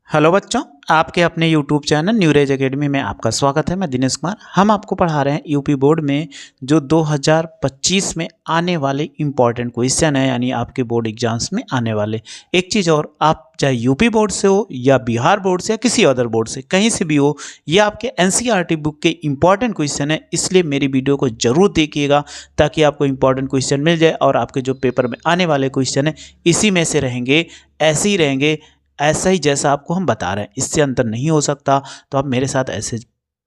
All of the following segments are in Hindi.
हेलो बच्चों, आपके अपने YouTube चैनल न्यूरेज एकेडमी में आपका स्वागत है। मैं दिनेश कुमार। हम आपको पढ़ा रहे हैं यूपी बोर्ड में जो 2025 में आने वाले इम्पॉर्टेंट क्वेश्चन है, यानी आपके बोर्ड एग्जाम्स में आने वाले। एक चीज़ और, आप चाहे यूपी बोर्ड से हो या बिहार बोर्ड से या किसी अदर बोर्ड से, कहीं से भी हो, ये आपके NCERT बुक के इम्पॉर्टेंट क्वेश्चन है। इसलिए मेरी वीडियो को जरूर देखिएगा ताकि आपको इम्पॉर्टेंट क्वेश्चन मिल जाए और आपके जो पेपर में आने वाले क्वेश्चन है इसी में से रहेंगे, ऐसे ही रहेंगे, ऐसा ही जैसा आपको हम बता रहे हैं, इससे अंतर नहीं हो सकता। तो आप मेरे साथ ऐसे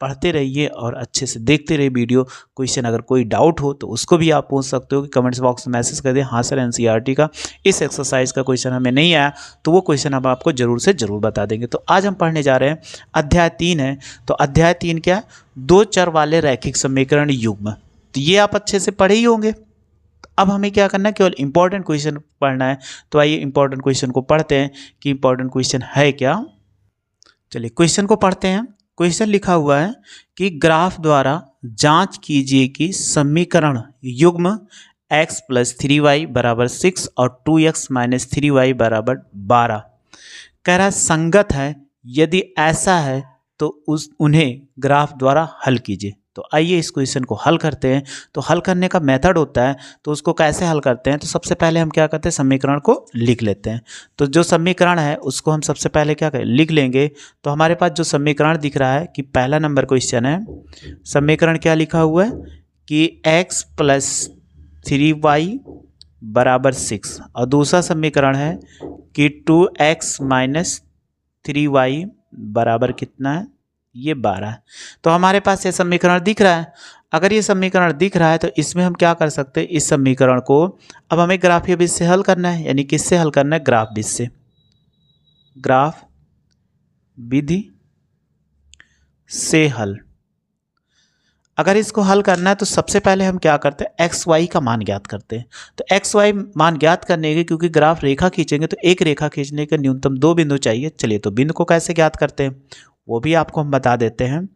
पढ़ते रहिए और अच्छे से देखते रहिए वीडियो। क्वेश्चन अगर कोई डाउट हो तो उसको भी आप पूछ सकते हो कि कमेंट्स बॉक्स में मैसेज कर दें, हाँ सर NCERT का इस एक्सरसाइज का क्वेश्चन हमें नहीं आया, तो वो क्वेश्चन हम आपको जरूर से ज़रूर बता देंगे। तो आज हम पढ़ने जा रहे हैं अध्याय 3 है। तो अध्याय 3 क्या है? दो चर वाले रैखिक समीकरण युग्म। तो ये आप अच्छे से पढ़े ही होंगे। अब हमें क्या करना है, केवल इंपॉर्टेंट क्वेश्चन पढ़ना है। तो आइए इंपॉर्टेंट क्वेश्चन को पढ़ते हैं कि इंपॉर्टेंट क्वेश्चन है क्या। चलिए क्वेश्चन को पढ़ते हैं। क्वेश्चन लिखा हुआ है कि ग्राफ द्वारा जांच कीजिए कि समीकरण युग्म x + 3y = 6 और 2x - 3y = 12 कह रहा है संगत है। यदि ऐसा है तो उन्हें ग्राफ द्वारा हल कीजिए। तो आइए इस क्वेश्चन को हल करते हैं। तो हल करने का मेथड होता है, तो उसको कैसे हल करते हैं? तो सबसे पहले हम क्या करते हैं, समीकरण को लिख लेते हैं। तो जो समीकरण है उसको हम सबसे पहले क्या करें, लिख लेंगे। तो हमारे पास जो समीकरण दिख रहा है कि पहला नंबर क्वेश्चन है, समीकरण क्या लिखा हुआ है कि x + 3y = 6 और दूसरा समीकरण है कि 2x - 3y बराबर कितना है, ये 12 है। तो हमारे पास ये समीकरण दिख रहा है। अगर ये समीकरण दिख रहा है तो इसमें हम क्या कर सकते हैं, इस समीकरण को अब हमें ग्राफीय विधि से हल करना है। यानी किससे हल करना है? ग्राफ विधि से। ग्राफ विधि से हल। अगर इसको हल करना है तो सबसे पहले हम क्या करते हैं, एक्स वाई का मान ज्ञात करते हैं। तो एक्स वाई मान ज्ञात करने के, क्योंकि ग्राफ रेखा खींचेंगे तो एक रेखा खींचने के न्यूनतम 2 बिंदु चाहिए। चलिए तो बिंदु को कैसे ज्ञात करते हैं वो भी आपको हम बता देते हैं।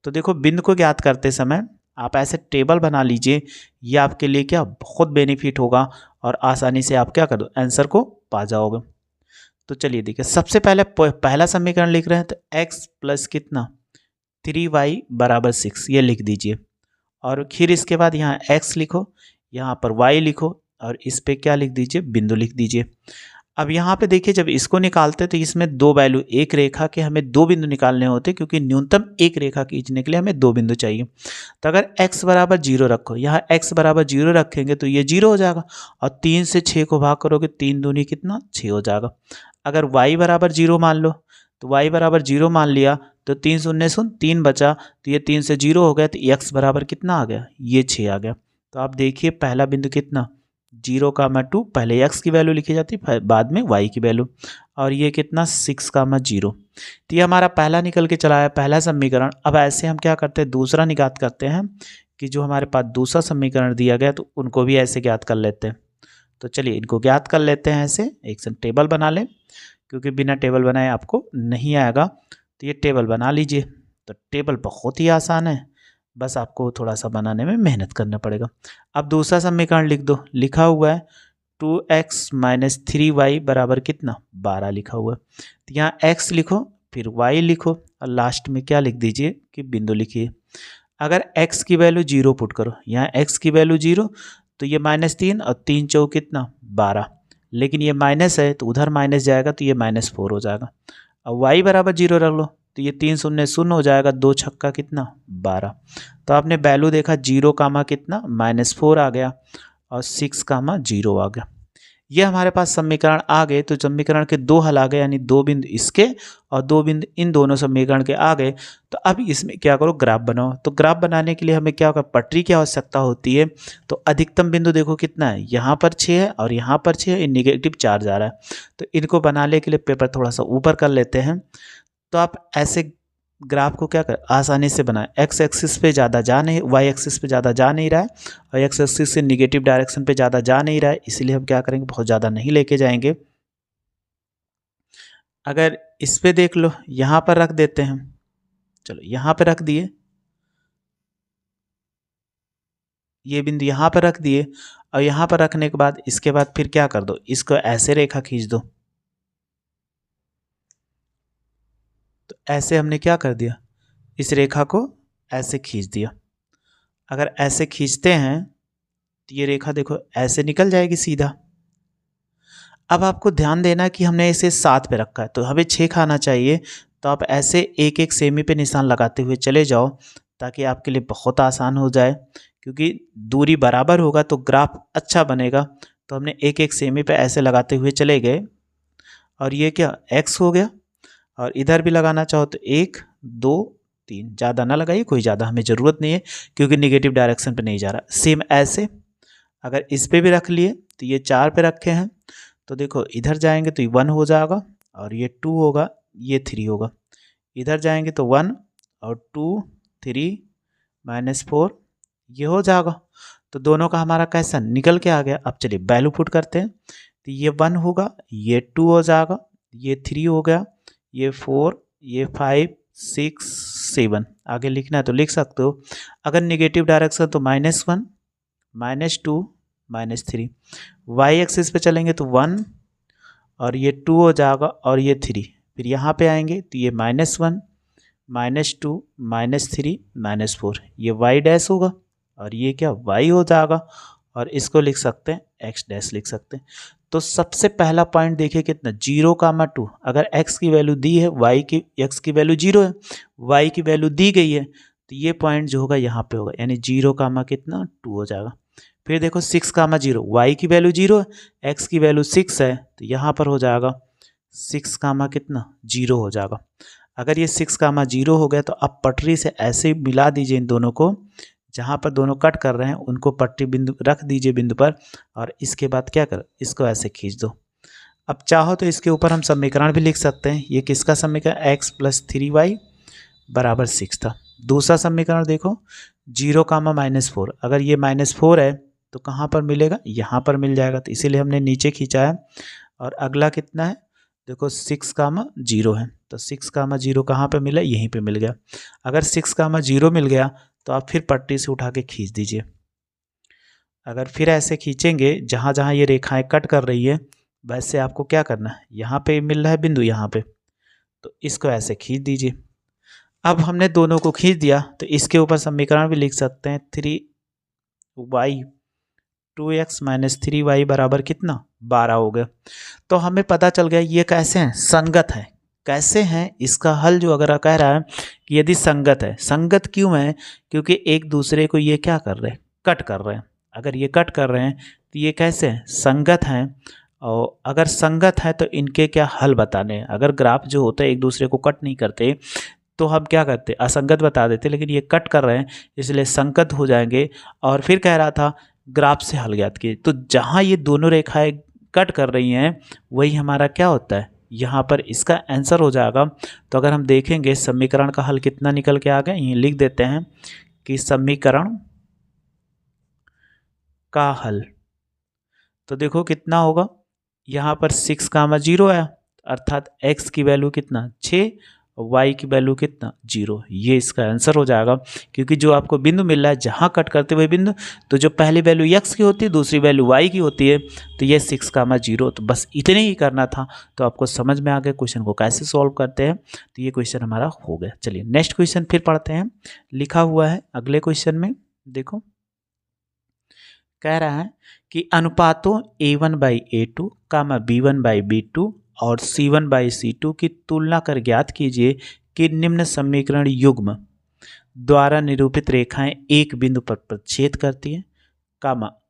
तो देखो, बिंदु को ज्ञात करते समय आप ऐसे टेबल बना लीजिए। ये आपके लिए क्या बहुत बेनिफिट होगा और आसानी से आप क्या कर दो, आंसर को पा जाओगे। तो चलिए देखिए, सबसे पहले पहला समीकरण लिख रहे हैं। तो x + कितना, 3y = 6, ये लिख दीजिए। और फिर इसके बाद यहाँ x लिखो, यहाँ पर y लिखो और इस पे क्या लिख दीजिए, बिंदु लिख दीजिए। अब यहाँ पे देखिए, जब इसको निकालते तो इसमें दो वैल्यू, एक रेखा के हमें दो बिंदु निकालने होते, क्योंकि न्यूनतम एक रेखा खींचने के लिए हमें दो बिंदु चाहिए। तो अगर x = 0 रखो, यहाँ x = 0 रखेंगे तो ये 0 हो जाएगा। और 3 से 6 को भाग करोगे, 3 दूनी कितना, 6 हो जाएगा। अगर y = 0 मान लो, तो y = 0 मान लिया तो 3 शून्य शून्य 3 बचा, तो ये 3 से 0 हो गया, तो x बराबर कितना आ गया, ये 6 आ गया। तो आप देखिए पहला बिंदु कितना, 0, 2, पहले x की वैल्यू लिखी जाती है, बाद में y की वैल्यू। और ये कितना, 6, 0। तो ये हमारा पहला निकल के चला है, पहला समीकरण। अब ऐसे हम क्या करते हैं, दूसरा ज्ञात करते हैं कि जो हमारे पास दूसरा समीकरण दिया गया तो उनको भी ऐसे ज्ञात कर लेते हैं। तो चलिए इनको ज्ञात कर लेते हैं। ऐसे एक टेबल बना लें, क्योंकि बिना टेबल बनाए आपको नहीं आएगा। तो ये टेबल बना लीजिए। तो टेबल बहुत ही आसान है, बस आपको थोड़ा सा बनाने में मेहनत करना पड़ेगा। अब दूसरा समीकरण लिख दो। लिखा हुआ है 2x - 3y = कितना, 12 लिखा हुआ है। तो यहाँ x लिखो, फिर y लिखो और लास्ट में क्या लिख दीजिए कि बिंदु लिखिए। अगर x की वैल्यू 0 पुट करो, यहाँ x की वैल्यू 0, तो ये -3 और 3 चौक कितना, 12। लेकिन ये माइनस है तो उधर माइनस जाएगा, तो ये -4 हो जाएगा। अब y = 0 रख लो, तो ये 3 शून्य शून्य हो जाएगा, 2 छक्का कितना, 12। तो आपने वैल्यू देखा, 0 कामा कितना, -4 आ गया और 6, 0 आ गया। ये हमारे पास समीकरण आ गए। तो समीकरण के दो हल आ गए, यानी दो बिंदु इसके और दो बिंदु इन दोनों समीकरण के आ गए। तो अब इसमें क्या करो, ग्राफ बनाओ। तो ग्राफ बनाने के लिए हमें क्या होगा, पटरी की आवश्यकता होती है। तो अधिकतम बिंदु देखो कितना है, यहाँ पर 6 है और यहाँ पर 6 है, नेगेटिव चार्ज आ रहा है। तो इनको बनाने के लिए पेपर थोड़ा सा ऊपर कर लेते हैं। तो आप ऐसे ग्राफ को क्या कर आसानी से बनाएं। एक्स एक्सिस पे ज़्यादा जा नहीं, वाई एक्सिस पे ज़्यादा जा नहीं रहा है और एक्स एक्सिस से निगेटिव डायरेक्शन पे ज़्यादा जा नहीं रहा है, इसीलिए हम क्या करेंगे, बहुत ज़्यादा नहीं लेके जाएंगे। अगर इस पे देख लो, यहाँ पर रख देते हैं। चलो यहाँ पे रख दिए, ये बिंदु यहाँ पर रख दिए और यहाँ पर रखने के बाद इसके बाद फिर क्या कर दो, इसको ऐसे रेखा खींच दो। तो ऐसे हमने क्या कर दिया, इस रेखा को ऐसे खींच दिया। अगर ऐसे खींचते हैं तो ये रेखा देखो ऐसे निकल जाएगी सीधा। अब आपको ध्यान देना कि हमने इसे 7 पे रखा है तो हमें 6 का आना चाहिए। तो आप ऐसे एक एक सेमी पे निशान लगाते हुए चले जाओ ताकि आपके लिए बहुत आसान हो जाए, क्योंकि दूरी बराबर होगा तो ग्राफ अच्छा बनेगा। तो हमने एक एक सेमी पे ऐसे लगाते हुए चले गए और ये क्या x हो गया। और इधर भी लगाना चाहो तो 1 2 3, ज़्यादा ना लगाइए, कोई ज़्यादा हमें ज़रूरत नहीं है क्योंकि निगेटिव डायरेक्शन पे नहीं जा रहा। सेम ऐसे अगर इस पे भी रख लिए तो ये 4 पे रखे हैं तो देखो इधर जाएंगे तो ये 1 हो जाएगा और ये 2 होगा, ये 3 होगा। इधर जाएंगे तो 1 और 2 3 -4 ये हो जाएगा। तो दोनों का हमारा कैसा निकल के आ गया। अब चलिए वैल्यू पुट करते हैं तो ये 1 होगा, ये 2 हो जाएगा, ये 3 हो गया, ये 4, ये 5 6 7। आगे लिखना है तो लिख सकते हो। अगर निगेटिव डायरेक्शन तो -1 -2 -3। वाई एक्सिस पे चलेंगे तो 1 और ये 2 हो जाएगा और ये 3। फिर यहाँ पे आएंगे तो ये -1 -2 -3 -4, ये वाई डैश होगा और ये क्या वाई हो जाएगा और इसको लिख सकते हैं एक्स डैश लिख सकते हैं। तो सबसे पहला पॉइंट देखिए कितना 0, 2। अगर x की वैल्यू दी है, x की वैल्यू 0 है, y की वैल्यू दी गई है तो ये पॉइंट जो होगा यहाँ पे होगा, यानी 0, कितना 2 हो जाएगा। फिर देखो 6, 0, y की वैल्यू 0 है, x की वैल्यू 6 है तो यहाँ पर हो जाएगा 6, कितना 0 हो जाएगा। अगर ये 6, 0 हो गया तो अब पटरी से ऐसे मिला दीजिए इन दोनों को, जहाँ पर दोनों कट कर रहे हैं उनको पट्टी बिंदु रख दीजिए बिंदु पर, और इसके बाद क्या कर इसको ऐसे खींच दो। अब चाहो तो इसके ऊपर हम समीकरण भी लिख सकते हैं। ये किसका समीकरण x + 3y = 6 था। दूसरा समीकरण देखो 0, -4। अगर ये -4 है तो कहाँ पर मिलेगा, यहाँ पर मिल जाएगा, तो इसीलिए हमने नीचे खींचा है। और अगला कितना है देखो 6, 0 है तो 6, 0 कहाँ पे मिला, यहीं पे मिल गया। अगर 6, 0 मिल गया तो आप फिर पट्टी से उठा के खींच दीजिए। अगर फिर ऐसे खींचेंगे जहाँ जहाँ ये रेखाएं कट कर रही है वैसे आपको क्या करना है, यहाँ पे मिल रहा है बिंदु यहाँ पे, तो इसको ऐसे खींच दीजिए। अब हमने दोनों को खींच दिया तो इसके ऊपर समीकरण भी लिख सकते हैं 3y 2x - 3y = कितना 12 हो गया। तो हमें पता चल गया ये कैसे हैं, संगत है। कैसे हैं इसका हल जो अगर कह रहा है कि यदि संगत है, संगत क्यों है, क्योंकि एक दूसरे को ये क्या कर रहे हैं, कट कर रहे हैं। अगर ये कट कर रहे हैं तो ये कैसे हैं, संगत हैं। और अगर संगत है तो इनके क्या हल बताने हैं। अगर ग्राफ जो होते हैं एक दूसरे को कट नहीं करते तो हम क्या करते, असंगत बता देते, लेकिन ये कट कर रहे हैं इसलिए संगत हो जाएंगे। और फिर कह रहा था ग्राफ से हल ज्ञात कीजिए, तो जहाँ ये दोनों रेखाएं कट कर रही हैं वही हमारा क्या होता है, यहाँ पर इसका आंसर हो जाएगा। तो अगर हम देखेंगे समीकरण का हल कितना निकल के आ गया, ये लिख देते हैं कि समीकरण का हल, तो देखो कितना होगा, यहाँ पर 6, 0 है अर्थात x की वैल्यू कितना 6, y की वैल्यू कितना 0, ये इसका आंसर हो जाएगा। क्योंकि जो आपको बिंदु मिल रहा है जहाँ कट करते हुए बिंदु, तो जो पहली वैल्यू x की होती है दूसरी वैल्यू y की होती है, तो ये 6, 0। तो बस इतने ही करना था। तो आपको समझ में आ गया क्वेश्चन को कैसे सॉल्व करते हैं। तो ये क्वेश्चन हमारा हो गया। चलिए नेक्स्ट क्वेश्चन फिर पढ़ते हैं। लिखा हुआ है अगले क्वेश्चन में, देखो कह रहा है कि अनुपातों a1/a2, b1/b2 और c1/c2 की तुलना कर ज्ञात कीजिए कि निम्न समीकरण युग्म द्वारा निरूपित रेखाएं एक बिंदु पर प्रतिच्छेद करती हैं,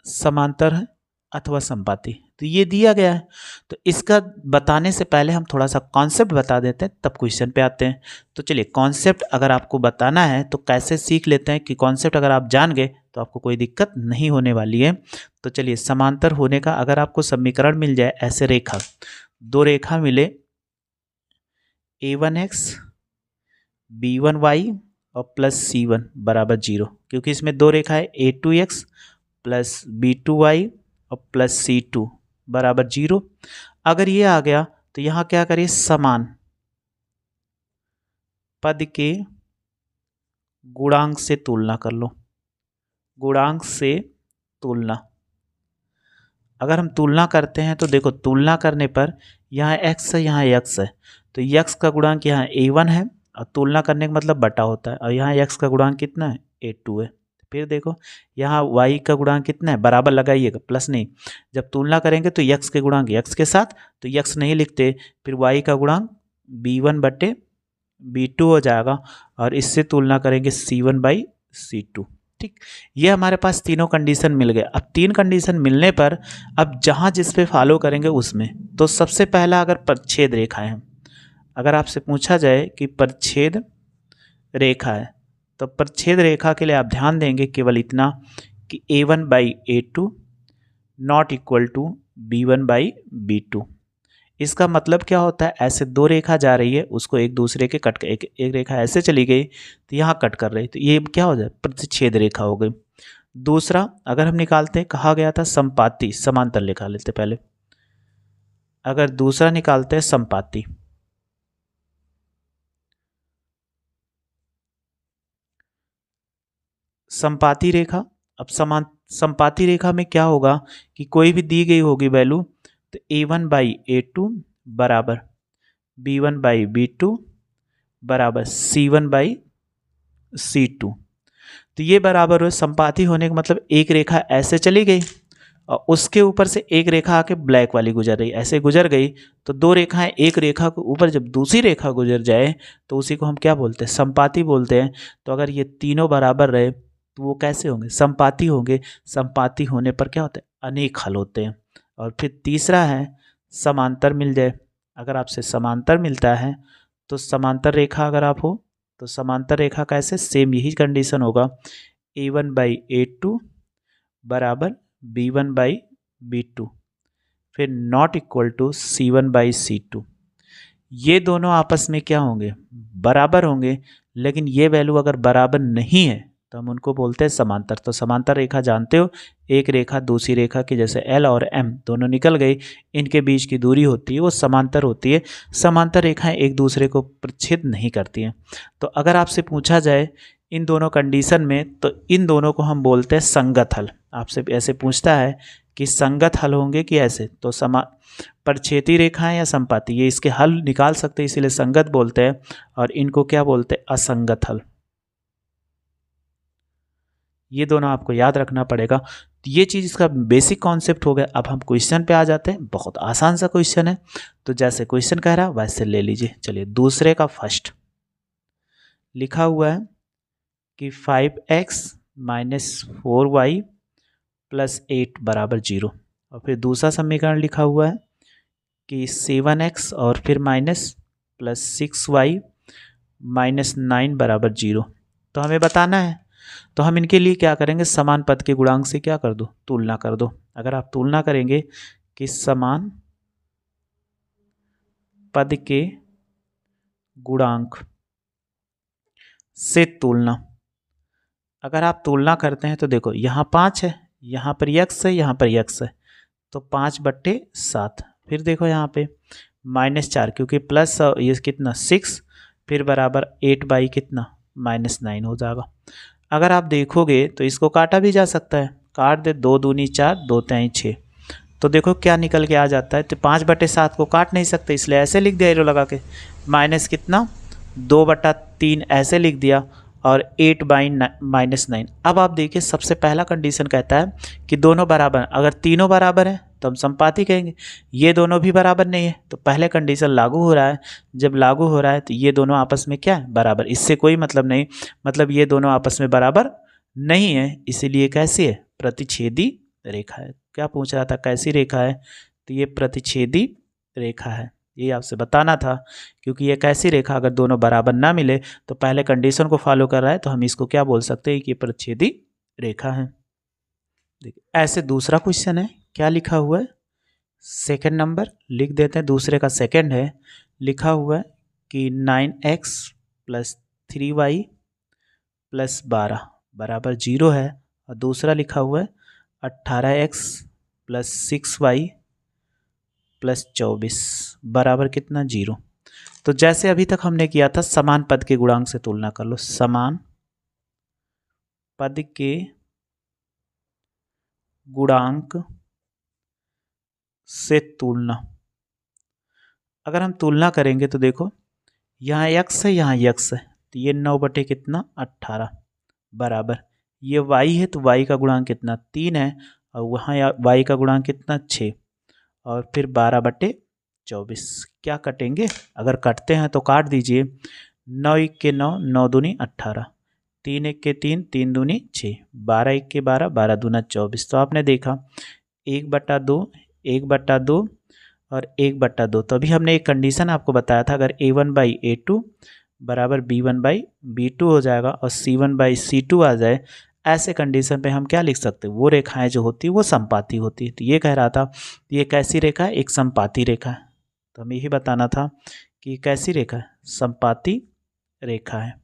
समांतर है अथवा संपाती। तो ये दिया गया है। तो इसका बताने से पहले हम थोड़ा सा कॉन्सेप्ट बता देते हैं तब क्वेश्चन पे आते हैं। तो चलिए कॉन्सेप्ट अगर आपको बताना है तो कैसे सीख लेते हैं कि कॉन्सेप्ट अगर आप जान गए तो आपको कोई दिक्कत नहीं होने वाली है। तो चलिए समांतर होने का अगर आपको समीकरण मिल जाए, ऐसे रेखा, दो रेखा मिले a1x b1y और +c1 = 0, क्योंकि इसमें दो रेखा है a2x +b2y और +c2 = 0। अगर ये आ गया तो यहाँ क्या करिए, समान पद के गुणांक से तुलना कर लो। गुणांक से तुलना, अगर हम तुलना करते हैं तो देखो तुलना करने पर यहाँ x है यहाँ x है, तो यक्स का गुणांक यहाँ a1 है और तुलना करने का मतलब बटा होता है, और यहाँ यक्स का गुणांक कितना है a2 है। फिर देखो यहाँ y का गुणांक कितना है, बराबर लगाइएगा, प्लस नहीं। जब तुलना करेंगे तो यक्स के गुणांक यक्स के साथ, तो यक्स नहीं लिखते, फिर y का गुणांक b1 बटे b2 हो जाएगा, और इससे तुलना करेंगे c1 बाई c2। ठीक, ये हमारे पास तीनों कंडीशन मिल गए। अब तीन कंडीशन मिलने पर अब जहाँ जिस पे फॉलो करेंगे उसमें, तो सबसे पहला अगर परिच्छेद रेखा है, अगर आपसे पूछा जाए कि परिच्छेद रेखा है, तो परिच्छेद रेखा के लिए आप ध्यान देंगे केवल इतना कि a1 by a2 not equal to b1 by b2। इसका मतलब क्या होता है, ऐसे दो रेखा जा रही है, उसको एक दूसरे के कट, एक रेखा ऐसे चली गई तो यहाँ कट कर रही, तो ये क्या हो जाए, प्रतिच्छेद रेखा हो गई। दूसरा अगर हम निकालते हैं, कहा गया था संपाती, समांतर लिखा लेते पहले। अगर दूसरा निकालते हैं संपाती, संपाती रेखा। अब संपाती रेखा में क्या होगा कि कोई भी दी गई होगी वैल्यू, तो a1 बाई a2 बराबर b1 बाई b2 बराबर c1 बाई c2। तो ये बराबर हो, संपाती होने का मतलब एक रेखा ऐसे चली गई और उसके ऊपर से एक रेखा आके ब्लैक वाली गुजर रही, ऐसे गुजर गई, तो दो रेखाएं, एक रेखा के ऊपर जब दूसरी रेखा गुजर जाए तो उसी को हम क्या बोलते हैं, संपाती बोलते हैं। तो अगर ये तीनों बराबर रहे तो वो कैसे होंगे, संपाती होंगे। संपाती होने पर क्या होता है, अनेक हल होते हैं। और फिर तीसरा है समांतर मिल जाए। अगर आपसे समांतर मिलता है तो समांतर रेखा अगर आप हो, तो समांतर रेखा का ऐसे सेम यही कंडीशन होगा, a1 बाई a2 बराबर b1 बाई b2, फिर not equal to c1 by c2। ये दोनों आपस में क्या होंगे, बराबर होंगे। लेकिन ये वैल्यू अगर बराबर नहीं है तो हम उनको बोलते हैं समांतर। तो समांतर रेखा जानते हो, एक रेखा दूसरी रेखा की जैसे L और M दोनों निकल गई, इनके बीच की दूरी होती है वो समांतर होती है। समांतर रेखाएं एक दूसरे को प्रतिच्छेद नहीं करती हैं। तो अगर आपसे पूछा जाए इन दोनों कंडीशन में, तो इन दोनों को हम बोलते हैं संगत हल। आपसे ऐसे पूछता है कि संगत हल होंगे कि ऐसे, तो परिच्छेदी रेखाएं या संपाती, ये इसके हल निकाल सकते हैं, इसीलिए संगत बोलते हैं। और इनको क्या बोलते हैं, असंगत हल। ये दोनों आपको याद रखना पड़ेगा। तो ये चीज़ इसका बेसिक कॉन्सेप्ट हो गया। अब हम क्वेश्चन पे आ जाते हैं। बहुत आसान सा क्वेश्चन है, तो जैसे क्वेश्चन कह रहा है वैसे ले लीजिए। चलिए दूसरे का फर्स्ट लिखा हुआ है कि 5x माइनस 4y प्लस 8 बराबर 0। और फिर दूसरा समीकरण लिखा हुआ है कि 7x और फिर माइनस प्लस 6y माइनस 9 बराबर 0। तो हमें बताना है, तो हम इनके लिए क्या करेंगे, समान पद के गुणांक से क्या कर दो, तुलना कर दो। अगर आप तुलना करेंगे कि समान पद के गुणांक से तुलना, अगर आप तुलना करते हैं तो देखो यहाँ 5 है, यहाँ पर x है, यहाँ पर x है, तो 5/7। फिर देखो यहाँ पे -4, क्योंकि प्लस ये कितना 6, फिर बराबर 8 बाई कितना -9 हो जाएगा। अगर आप देखोगे तो इसको काटा भी जा सकता है, काट दे, 2 दूनी 4, 2 तिहाई 6, तो देखो क्या निकल के आ जाता है। तो 5/7 को काट नहीं सकते, इसलिए ऐसे लिख दिया एरो लगा के, माइनस कितना 2/3 ऐसे लिख दिया, और 8 बाई -9। अब आप देखिए सबसे पहला कंडीशन कहता है कि दोनों बराबर। अगर तीनों बराबर हैं तो हम संपाती कहेंगे, ये दोनों भी बराबर नहीं है तो पहले कंडीशन लागू हो रहा है। जब लागू हो रहा है तो ये दोनों आपस में क्या है, बराबर। इससे कोई मतलब नहीं, मतलब ये दोनों आपस में बराबर नहीं है, इसीलिए कैसी है, प्रतिच्छेदी रेखा है। क्या पूछ रहा था, कैसी रेखा है, तो ये प्रतिच्छेदी रेखा है, ये आपसे बताना था। क्योंकि ये कैसी रेखा, अगर दोनों बराबर ना मिले तो पहले कंडीशन को फॉलो कर रहा है, तो हम इसको क्या बोल सकते हैं कि ये प्रतिच्छेदी रेखा है। देखिए ऐसे दूसरा क्वेश्चन है, क्या लिखा हुआ है, सेकंड नंबर लिख देते हैं। दूसरे का सेकंड है, लिखा हुआ है कि 9x प्लस 3y प्लस 12 बराबर 0 है। और दूसरा लिखा हुआ है 18x प्लस 6y प्लस 24 बराबर कितना 0। तो जैसे अभी तक हमने किया था, समान पद के गुणांक से तुलना कर लो। समान पद के गुणांक से तुलना। अगर हम तुलना करेंगे तो देखो यहाँ x है, यहाँ x है, तो ये 9 बटे कितना 18 बराबर, ये y है तो y का गुणांक कितना 3 है, और वहाँ y का गुणांक कितना 6, और फिर 12/24। क्या कटेंगे? अगर कटते हैं तो काट दीजिए। 9 1 के 9, 9 दूनी 18, 3 1 के 3, 3 दूनी 6, 12 1 के 12, 12 दूना 24। तो आपने देखा 1/2, 1/2 और 1/2। तो अभी हमने एक कंडीशन आपको बताया था, अगर A1/A2 बराबर B1/B2 हो जाएगा और C1/C2 आ जाए, ऐसे कंडीशन पे हम क्या लिख सकते हैं, वो रेखाएं जो होती है वो समपाती होती है। तो ये कह रहा था ये कैसी रेखा है, एक समपाती रेखा है। तो हमें यही बताना था कि कैसी रेखा है, समपाती रेखा है।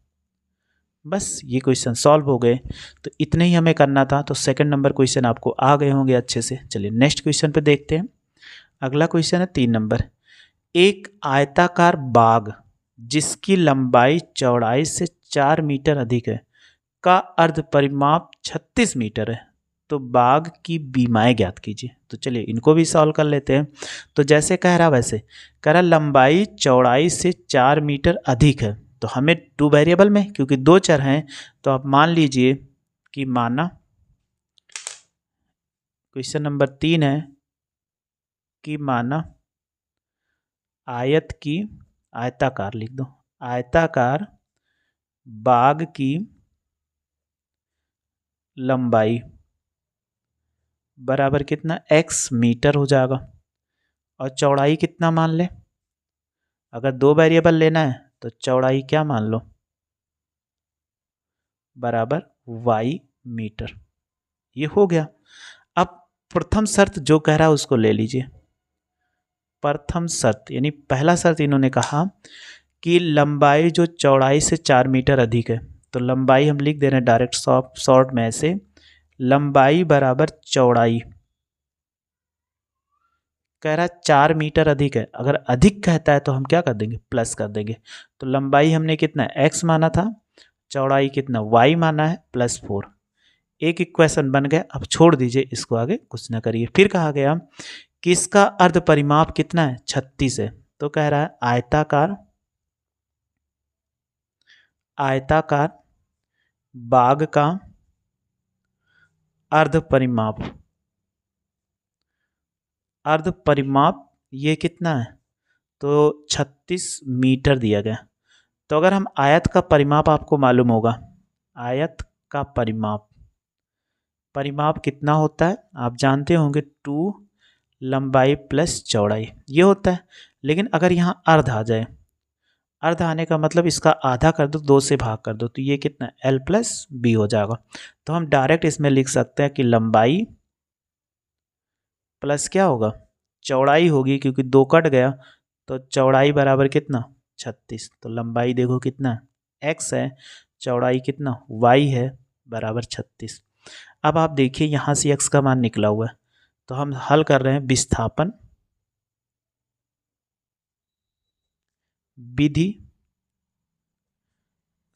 बस ये क्वेश्चन सॉल्व हो गए। तो इतने ही हमें करना था। तो सेकंड नंबर क्वेश्चन आपको आ गए होंगे अच्छे से। चलिए नेक्स्ट क्वेश्चन पे देखते हैं। अगला क्वेश्चन है 3 नंबर। एक आयताकार बाग जिसकी लंबाई चौड़ाई से 4 मीटर अधिक है का अर्ध परिमाप 36 मीटर है, तो बाग की बीमाएं ज्ञात कीजिए। तो चलिए इनको भी सॉल्व कर लेते हैं। तो जैसे कह रहा वैसे कह रहा लंबाई चौड़ाई से 4 मीटर अधिक है, तो हमें 2 वेरिएबल में, क्योंकि 2 चर हैं, तो आप मान लीजिए कि माना क्वेश्चन नंबर 3 है कि माना आयत की, आयताकार लिख दो, आयताकार बाग की लंबाई बराबर कितना x मीटर हो जाएगा, और चौड़ाई कितना मान ले, अगर 2 वेरिएबल लेना है तो चौड़ाई क्या मान लो, बराबर y मीटर। ये हो गया। अब प्रथम शर्त जो कह रहा है उसको ले लीजिए। प्रथम शर्त यानी पहला शर्त इन्होंने कहा कि लंबाई जो चौड़ाई से 4 मीटर अधिक है, तो लंबाई हम लिख दे रहे हैं डायरेक्ट शॉर्ट में ऐसे, लंबाई बराबर चौड़ाई। कह रहा है 4 मीटर अधिक है, अगर अधिक कहता है तो हम क्या कर देंगे, प्लस कर देंगे। तो लंबाई हमने कितना x माना था, चौड़ाई कितना y माना है, +4। एक इक्वेशन बन गया। अब छोड़ दीजिए इसको, आगे कुछ ना करिए। फिर कहा गया कि इसका अर्ध परिमाप कितना है, 36 है। तो कह रहा है आयताकार, आयताकार बाग का अर्ध परिमाप, अर्ध परिमाप ये कितना है, तो 36 मीटर दिया गया। तो अगर हम आयत का परिमाप आपको मालूम होगा, आयत का परिमाप, परिमाप कितना होता है आप जानते होंगे, 2 लंबाई प्लस चौड़ाई ये होता है। लेकिन अगर यहाँ अर्ध आ जाए, अर्ध आने का मतलब इसका आधा कर दो, 2 से भाग कर दो, तो ये कितना L+B हो जाएगा। तो हम डायरेक्ट इसमें लिख सकते हैं कि लंबाई प्लस क्या होगा, चौड़ाई होगी, क्योंकि 2 कट गया, तो चौड़ाई बराबर कितना 36। तो लंबाई देखो कितना x है, चौड़ाई कितना y है, बराबर 36। अब आप देखिए यहाँ से x का मान निकला हुआ है, तो हम हल कर रहे हैं विस्थापन विधि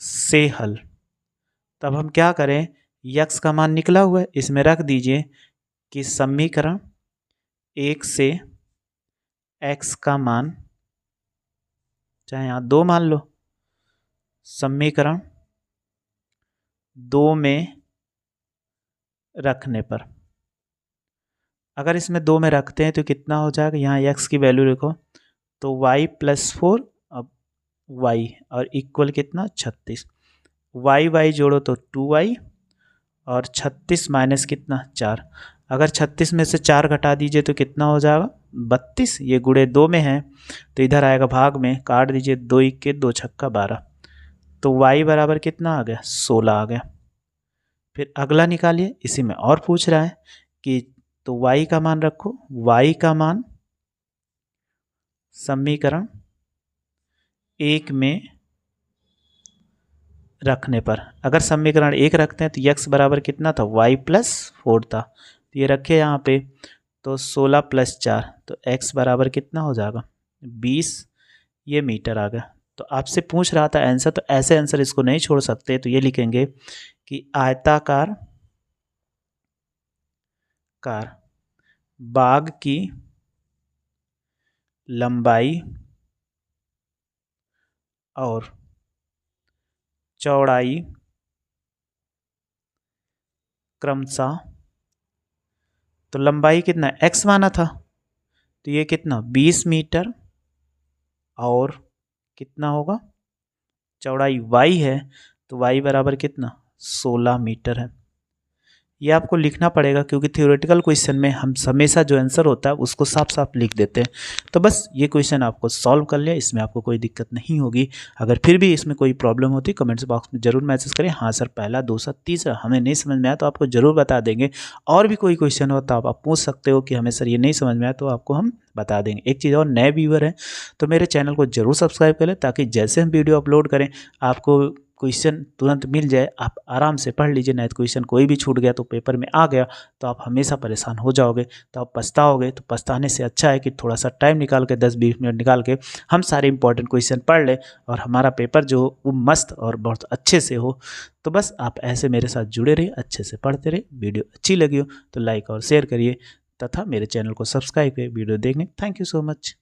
से हल। तब हम क्या करें, x का मान निकला हुआ है, इसमें रख दीजिए कि समीकरण 1 से x का मान, चाहे यहाँ 2 मान लो, समीकरण 2 में रखने पर, अगर इसमें 2 में रखते हैं तो कितना हो जाएगा, यहाँ x की वैल्यू लिखो, तो y+4, अब y और इक्वल कितना 36, y जोड़ो तो 2y, और 36 माइनस कितना 4, अगर 36 में से 4 घटा दीजिए तो कितना हो जाएगा 32, ये गुणे 2 में है तो इधर आएगा भाग में, काट दीजिए, 2 1 2 छक्का 12, तो y बराबर कितना आ गया 16 आ गया। फिर अगला निकालिए, इसी में और पूछ रहा है कि तो y का मान रखो, y का मान समीकरण 1 में रखने पर, अगर समीकरण 1 रखते हैं तो x बराबर कितना था y+4 था, तो ये रखे यहाँ पे, तो 16 + 4, तो x बराबर कितना हो जाएगा 20, ये मीटर आ गया। तो आपसे पूछ रहा था आंसर, तो ऐसे आंसर इसको नहीं छोड़ सकते, तो ये लिखेंगे कि आयताकार बाग की लंबाई और चौड़ाई क्रमशः, तो लंबाई कितना x माना था, तो ये कितना 20 मीटर और कितना होगा, चौड़ाई y है, तो y बराबर कितना 16 मीटर है। ये आपको लिखना पड़ेगा क्योंकि थ्योरेटिकल क्वेश्चन में हम हमेशा जो आंसर होता है उसको साफ साफ लिख देते हैं। तो बस ये क्वेश्चन आपको सॉल्व कर लिया, इसमें आपको कोई दिक्कत नहीं होगी। अगर फिर भी इसमें कोई प्रॉब्लम होती कमेंट्स बॉक्स में जरूर मैसेज करें, हाँ सर पहला दूसरा तीसरा हमें नहीं समझ में आया तो आपको ज़रूर बता देंगे। और भी कोई क्वेश्चन हो तो आप पूछ सकते हो कि हमें सर ये नहीं समझ में आया, तो आपको हम बता देंगे। एक चीज़ और, नए व्यूअर हैं तो मेरे चैनल को जरूर सब्सक्राइब करें ताकि जैसे हम वीडियो अपलोड करें आपको क्वेश्चन तुरंत मिल जाए, आप आराम से पढ़ लीजिए। नहीं तो क्वेश्चन कोई भी छूट गया तो पेपर में आ गया तो आप हमेशा परेशान हो जाओगे, तो आप पछताओगे। तो पछताने से अच्छा है कि थोड़ा सा टाइम निकाल के 10-20 मिनट निकाल के हम सारे इंपॉर्टेंट क्वेश्चन पढ़ लें और हमारा पेपर जो वो मस्त और बहुत अच्छे से हो। तो बस आप ऐसे मेरे साथ जुड़े रहिए, अच्छे से पढ़ते रहिए। वीडियो अच्छी लगी हो तो लाइक और शेयर करिए तथा मेरे चैनल को सब्सक्राइब करिए। वीडियो देखने थैंक यू सो मच।